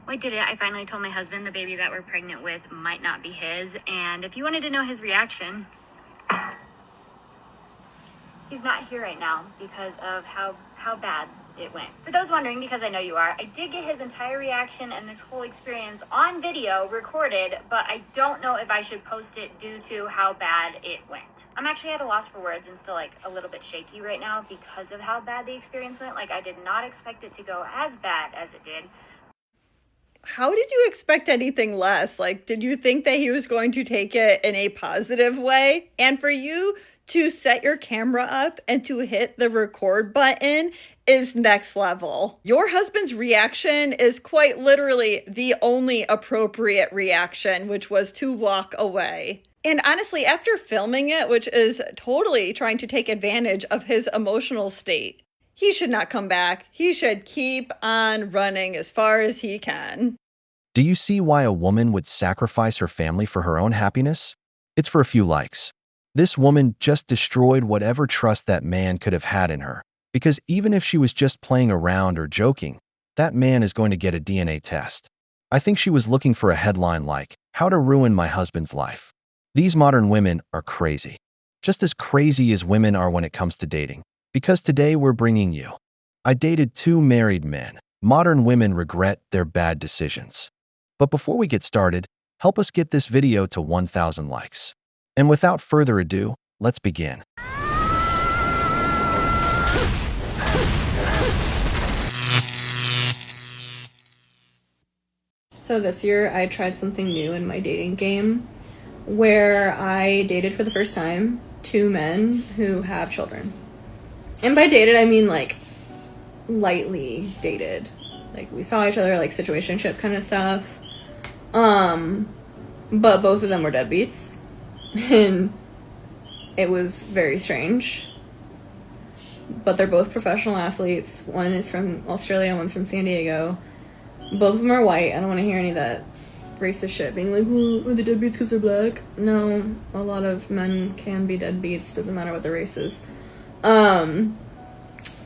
Well, I did it. I finally told my husband the baby that we're pregnant with might not be his. And if you wanted to know his reaction, he's not here right now because of how bad it went. For those wondering, because I know you are, I did get his entire reaction and this whole experience on video recorded, but I don't know if I should post it due to how bad it went. I'm actually at a loss for words and still like a little bit shaky right now because of how bad the experience went. Like I did not expect it to go as bad as it did. How did you expect anything less? Like, did you think that he was going to take it in a positive way? And for you to set your camera up and to hit the record button is next level. Your husband's reaction is quite literally the only appropriate reaction, which was to walk away. And honestly, after filming it, which is totally trying to take advantage of his emotional state, he should not come back. He should keep on running as far as he can. Do you see why a woman would sacrifice her family for her own happiness? It's for a few likes. This woman just destroyed whatever trust that man could have had in her, because even if she was just playing around or joking, that man is going to get a DNA test. I think she was looking for a headline like, "How to Ruin My Husband's Life." These modern women are crazy. Just as crazy as women are when it comes to dating. Because today we're bringing you. I dated 2 married men. Modern women regret their bad decisions. But before we get started, help us get this video to 1,000 likes. And without further ado, let's begin. So this year I tried something new in my dating game where I dated for the first time 2 men who have children. And by dated, I mean like lightly dated. Like we saw each other like situationship kind of stuff. But both of them were deadbeats. And it was very strange. But they're both professional athletes. One is from Australia, one's from San Diego. Both of them are white. I don't want to hear any of that racist shit being like, well, are they deadbeats because they're black? No, a lot of men can be deadbeats. Doesn't matter what the race is.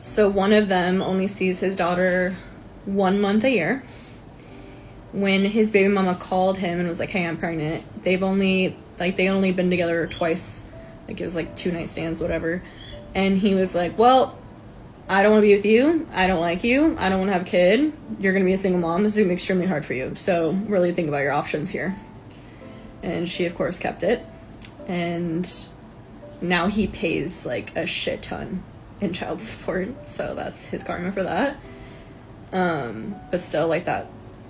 So one of them only sees his daughter 1 month a year. When his baby mama called him and was like, hey, I'm pregnant, they only been together twice. Like it was like 2 night stands, whatever. And he was like, well, I don't want to be with you. I don't like you. I don't want to have a kid. You're going to be a single mom. This is going to be extremely hard for you. So really think about your options here. And she, of course, kept it. And now he pays like a shit ton in child support. So that's his karma for that. But still, like, that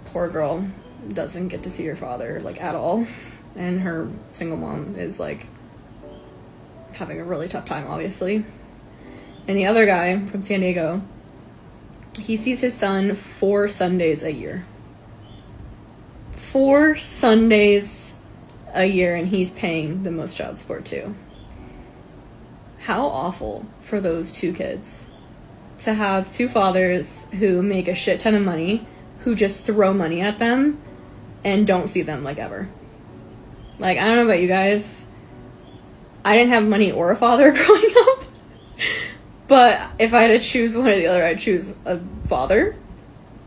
poor girl doesn't get to see her father like at all. And her single mom is like having a really tough time, obviously. And the other guy from San Diego, he sees his son 4 Sundays a year. 4 Sundays a year, and he's paying the most child support too. How awful for those 2 kids to have 2 fathers who make a shit ton of money, who just throw money at them and don't see them like ever. Like, I don't know about you guys. I didn't have money or a father growing up. But if I had to choose one or the other, I'd choose a father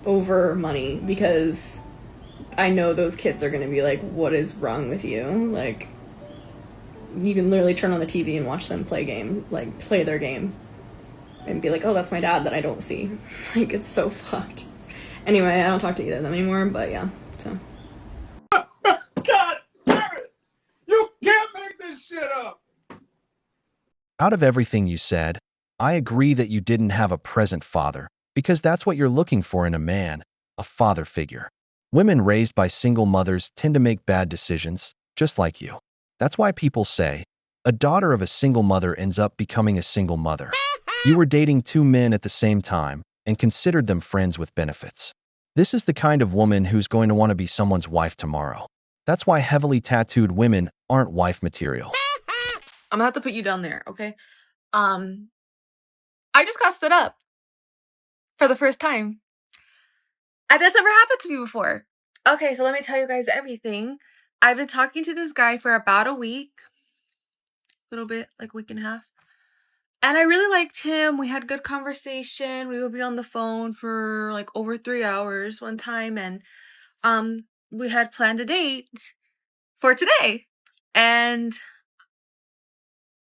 over money, because I know those kids are going to be like, what is wrong with you? Like, you can literally turn on the TV and watch them play their game and be like, oh, that's my dad that I don't see. Like, it's so fucked. Anyway, I don't talk to either of them anymore, but yeah, so. God damn it! You can't make this shit up! Out of everything you said, I agree that you didn't have a present father, because that's what you're looking for in a man, a father figure. Women raised by single mothers tend to make bad decisions, just like you. That's why people say, a daughter of a single mother ends up becoming a single mother. You were dating 2 men at the same time and considered them friends with benefits. This is the kind of woman who's going to want to be someone's wife tomorrow. That's why heavily tattooed women aren't wife material. I'm gonna have to put you down there, okay? I just got stood up for the first time. And that's never happened to me before. Okay, so let me tell you guys everything. I've been talking to this guy for about a week. A little bit, like a week and a half. And I really liked him. We had good conversation. We would be on the phone for like over 3 hours one time. And we had planned a date for today, and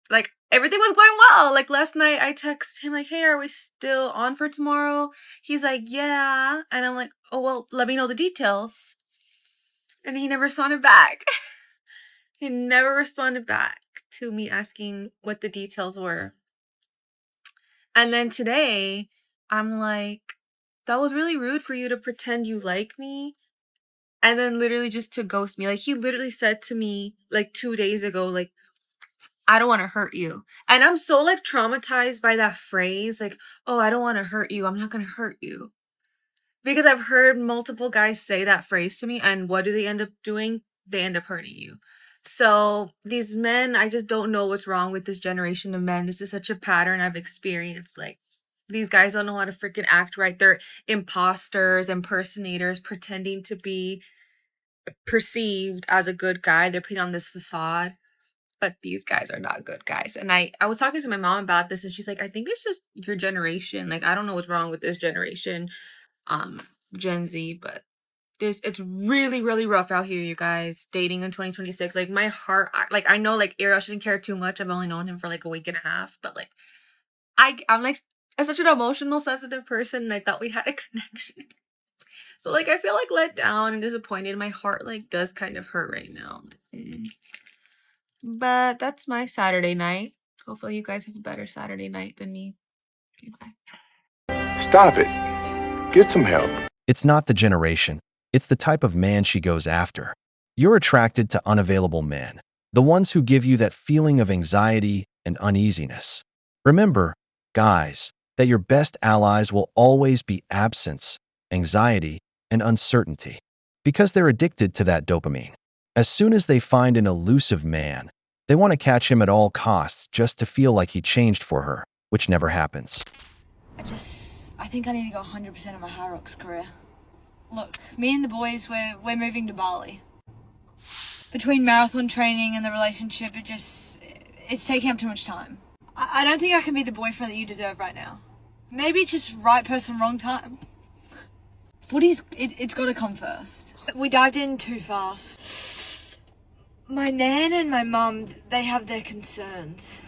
like everything was going well. Like last night I texted him like, "Hey, are we still on for tomorrow?" He's like, "Yeah." And I'm like, "Oh, well, let me know the details." And he never responded back. He never responded back to me asking what the details were. And then today, I'm like, "That was really rude for you to pretend you like me and then literally just to ghost me." Like he literally said to me like 2 days ago, like, "I don't want to hurt you." And I'm so like traumatized by that phrase, like, "Oh, I don't want to hurt you. I'm not going to hurt you." Because I've heard multiple guys say that phrase to me, and what do they end up doing? They end up hurting you. So these men, I just don't know what's wrong with this generation of men. This is such a pattern I've experienced. Like, these guys don't know how to freaking act right. They're imposters, impersonators, pretending to be perceived as a good guy. They're putting on this facade, but these guys are not good guys. And I was talking to my mom about this, and she's like, "I think it's just your generation. Like, I don't know what's wrong with this generation, Gen Z, but it's really, really rough out here, you guys, dating in 2026. Like my heart, I know like Ariel shouldn't care too much. I've only known him for like a week and a half, but like I'm like such an emotional, sensitive person, and I thought we had a connection. So like I feel like let down and disappointed. My heart like does kind of hurt right now. But that's my Saturday night. Hopefully you guys have a better Saturday night than me. Okay, bye. Stop it. Get some help. It's not the generation. It's the type of man she goes after. You're attracted to unavailable men, the ones who give you that feeling of anxiety and uneasiness. Remember, guys, that your best allies will always be absence, anxiety, and uncertainty, because they're addicted to that dopamine. As soon as they find an elusive man, they want to catch him at all costs just to feel like he changed for her, which never happens. I think I need to go 100% of my High Rocks career. Look, me and the boys, we're moving to Bali. Between marathon training and the relationship, it's taking up too much time. I don't think I can be the boyfriend that you deserve right now. Maybe it's just right person, wrong time. It's gotta come first. We dived in too fast. My nan and my mum, they have their concerns.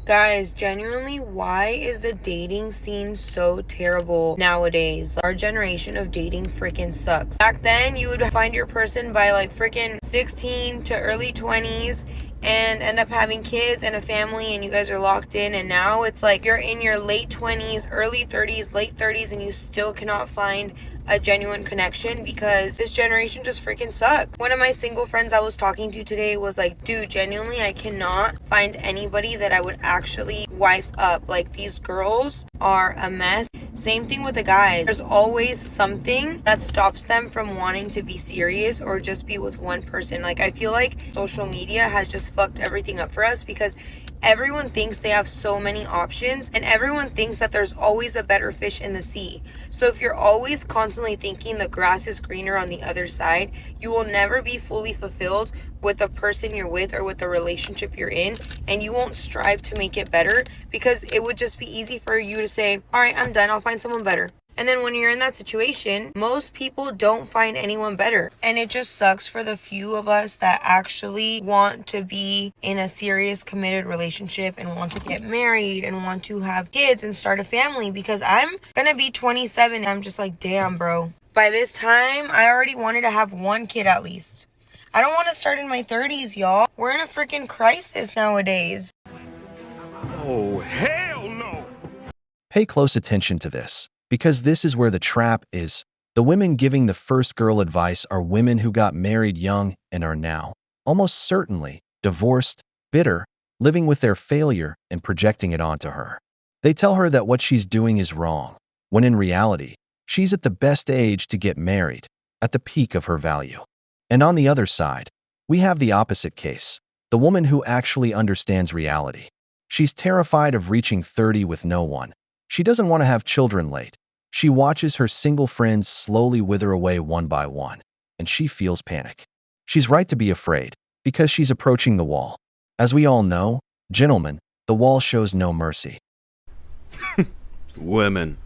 Guys, genuinely, why is the dating scene so terrible nowadays? Our generation of dating freaking sucks. Back then, you would find your person by like freaking 16 to early 20s and end up having kids and a family, and you guys are locked in. And now it's like you're in your late 20s, early 30s, late 30s, and you still cannot find a genuine connection because this generation just freaking sucks. One of my single friends I was talking to today was like, "Dude, genuinely, I cannot find anybody that I would actually wife up. Like, these girls are a mess." Same thing with the guys. There's always something that stops them from wanting to be serious or just be with one person. Like, I feel like social media has just fucked everything up for us because everyone thinks they have so many options, and everyone thinks that there's always a better fish in the sea. So if you're always constantly thinking the grass is greener on the other side, you will never be fully fulfilled with the person you're with or with the relationship you're in, and you won't strive to make it better because it would just be easy for you to say, "All right, I'm done, I'll find someone better." And then when you're in that situation, most people don't find anyone better. And it just sucks for the few of us that actually want to be in a serious, committed relationship and want to get married and want to have kids and start a family, because I'm gonna be 27 and I'm just like, damn, bro. By this time, I already wanted to have one kid at least. I don't want to start in my 30s, y'all. We're in a freaking crisis nowadays. Oh, hell no! Pay close attention to this, because this is where the trap is. The women giving the first girl advice are women who got married young and are now, almost certainly, divorced, bitter, living with their failure and projecting it onto her. They tell her that what she's doing is wrong, when in reality, she's at the best age to get married, at the peak of her value. And on the other side, we have the opposite case, the woman who actually understands reality. She's terrified of reaching 30 with no one. She doesn't want to have children late. She watches her single friends slowly wither away one by one, and she feels panic. She's right to be afraid, because she's approaching the wall. As we all know, gentlemen, the wall shows no mercy. Women.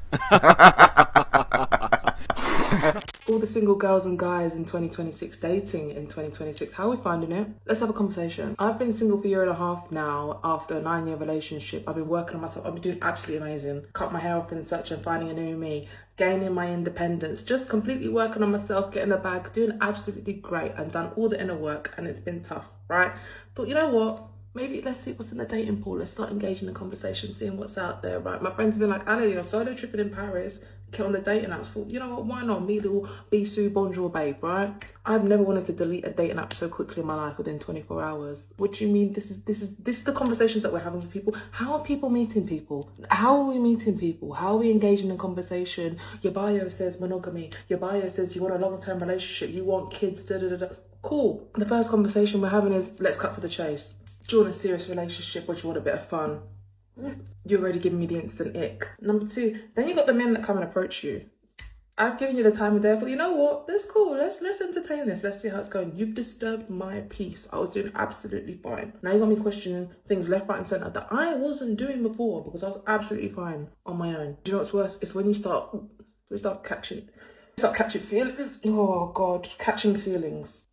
All the single girls and guys in 2026 dating in 2026, how are we finding it? Let's have a conversation. I've been single for a year and a half now after a 9-year relationship. I've been working on myself. I've been doing absolutely amazing. Cut my hair off in such and finding a new me, gaining my independence, just completely working on myself, getting the bag, doing absolutely great, and done all the inner work, and it's been tough, right? But you know what? Maybe let's see what's in the dating pool. Let's start engaging in conversation, seeing what's out there, right? My friends have been like, Ali, you're solo tripping in Paris. Get on the dating apps. Thought, you know what, why not? Me, little Bisou, bonjour, babe, right? I've never wanted to delete a dating app so quickly in my life within 24 hours. What do you mean? This is the conversations that we're having with people. How are people meeting people? How are we meeting people? How are we engaging in conversation? Your bio says monogamy. Your bio says you want a long-term relationship. You want kids, da da da da. Cool. The first conversation we're having is, let's cut to the chase. Do you want a serious relationship or do you want a bit of fun? You're already giving me the instant ick. Number 2, then you got the men that come and approach you. I've given you the time of day. I thought, you know what? That's cool. Let's entertain this. Let's see how it's going. You've disturbed my peace. I was doing absolutely fine. Now you got me questioning things left, right, and centre that I wasn't doing before because I was absolutely fine on my own. Do you know what's worse? It's when you start catching feelings. Oh God, catching feelings.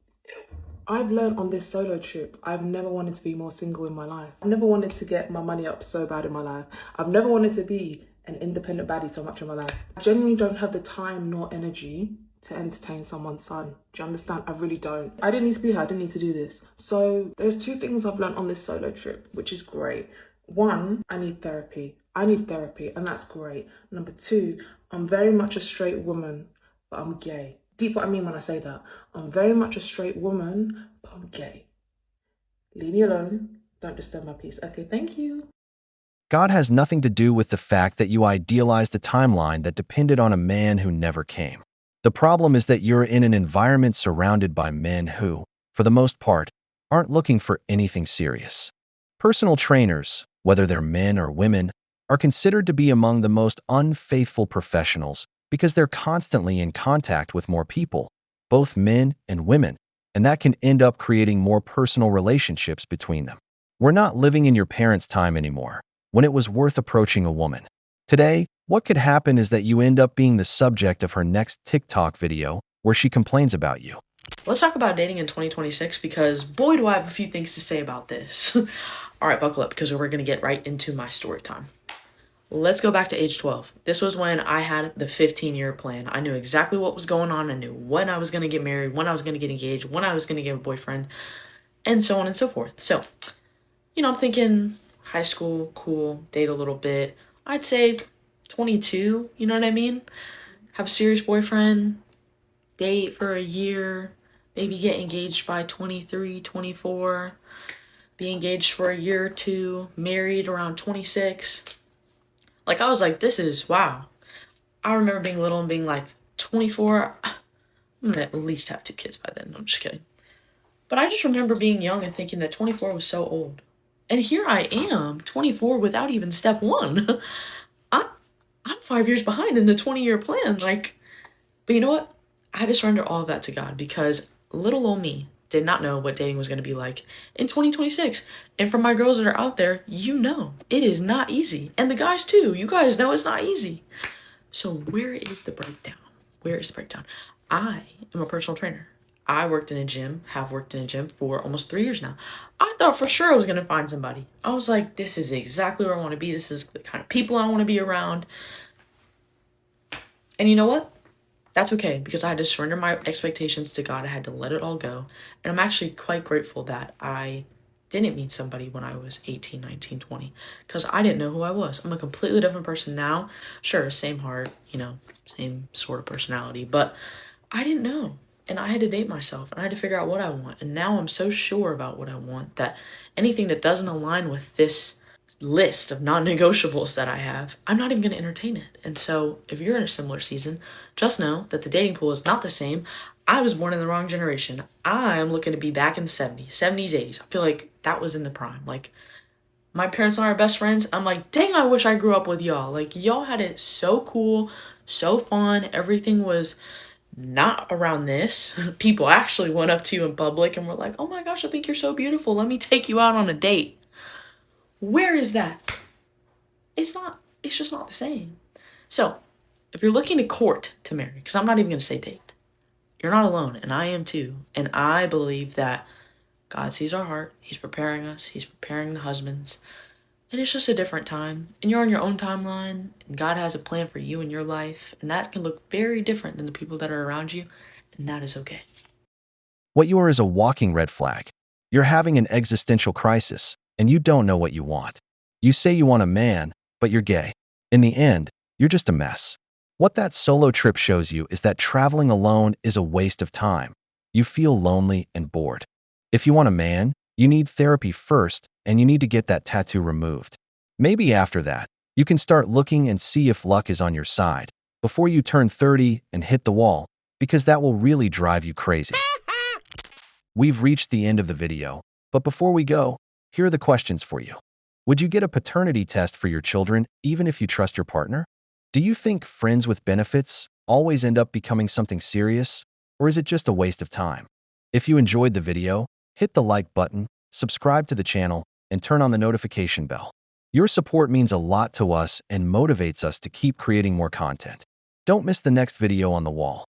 I've learned on this solo trip, I've never wanted to be more single in my life. I've never wanted to get my money up so bad in my life. I've never wanted to be an independent baddie so much in my life. I genuinely don't have the time nor energy to entertain someone's son. Do you understand? I really don't. I didn't need to be here. I didn't need to do this. So there's 2 things I've learned on this solo trip, which is great. 1, I need therapy. And that's great. Number 2, I'm very much a straight woman, but I'm gay. Deep what I mean when I say that. I'm very much a straight woman, but I'm gay. Leave me alone. Don't disturb my peace. Okay, thank you. God has nothing to do with the fact that you idealized a timeline that depended on a man who never came. The problem is that you're in an environment surrounded by men who, for the most part, aren't looking for anything serious. Personal trainers, whether they're men or women, are considered to be among the most unfaithful professionals because they're constantly in contact with more people, both men and women, and that can end up creating more personal relationships between them. We're not living in your parents' time anymore, when it was worth approaching a woman. Today, what could happen is that you end up being the subject of her next TikTok video where she complains about you. Let's talk about dating in 2026 because boy do I have a few things to say about this. All right, buckle up because we're going to get right into my story time. Let's go back to age 12. This was when I had the 15-year plan. I knew exactly what was going on. I knew when I was going to get married, when I was going to get engaged, when I was going to get a boyfriend, and so on and so forth. So, I'm thinking high school, cool, date a little bit. I'd say 22, you know what I mean? Have a serious boyfriend, date for a year, maybe get engaged by 23, 24, be engaged for a year or 2, married around 26. Like, I was like, this is, wow. I remember being little and being like, 24, I'm gonna at least have 2 kids by then. No, I'm just kidding. But I just remember being young and thinking that 24 was so old. And here I am, 24 without even step 1. I'm 5 years behind in the 20-year plan. But you know what? I had to surrender all of that to God because little old me did not know what dating was going to be like in 2026. And for my girls that are out there, it is not easy. And the guys too, you guys know it's not easy. So where is the breakdown? I am a personal trainer. I worked in a gym, have worked in a gym for almost 3 years now. I thought for sure I was going to find somebody. I was like, this is exactly where I want to be. This is the kind of people I want to be around. And you know what? That's okay because I had to surrender my expectations to God. I had to let it all go. And I'm actually quite grateful that I didn't meet somebody when I was 18, 19, 20 because I didn't know who I was. I'm a completely different person now. Sure, same heart, same sort of personality, but I didn't know. And I had to date myself and I had to figure out what I want. And now I'm so sure about what I want that anything that doesn't align with this list of non-negotiables that I have, I'm not even going to entertain it. And so if you're in a similar season, just know that the dating pool is not the same. I was born in the wrong generation. I'm looking to be back in the 70s, 80s. I feel like that was in the prime. Like, my parents and I are best friends. I'm like, dang, I wish I grew up with y'all. Like, y'all had it so cool, so fun. Everything was not around this. People actually went up to you in public and were like, oh my gosh, I think you're so beautiful. Let me take you out on a date. Where is that? It's just not the same. So if you're looking to court to marry, because I'm not even going to say date, you're not alone, and I am too. And I believe that God sees our heart. He's preparing us. He's preparing the husbands. And it's just a different time. And you're on your own timeline. And God has a plan for you in your life. And that can look very different than the people that are around you. And that is okay. What you are is a walking red flag. You're having an existential crisis, and you don't know what you want. You say you want a man, but you're gay. In the end, you're just a mess. What that solo trip shows you is that traveling alone is a waste of time. You feel lonely and bored. If you want a man, you need therapy first, and you need to get that tattoo removed. Maybe after that, you can start looking and see if luck is on your side before you turn 30 and hit the wall, because that will really drive you crazy. We've reached the end of the video, but before we go, here are the questions for you. Would you get a paternity test for your children even if you trust your partner? Do you think friends with benefits always end up becoming something serious, or is it just a waste of time? If you enjoyed the video, hit the like button, subscribe to the channel, and turn on the notification bell. Your support means a lot to us and motivates us to keep creating more content. Don't miss the next video on the wall.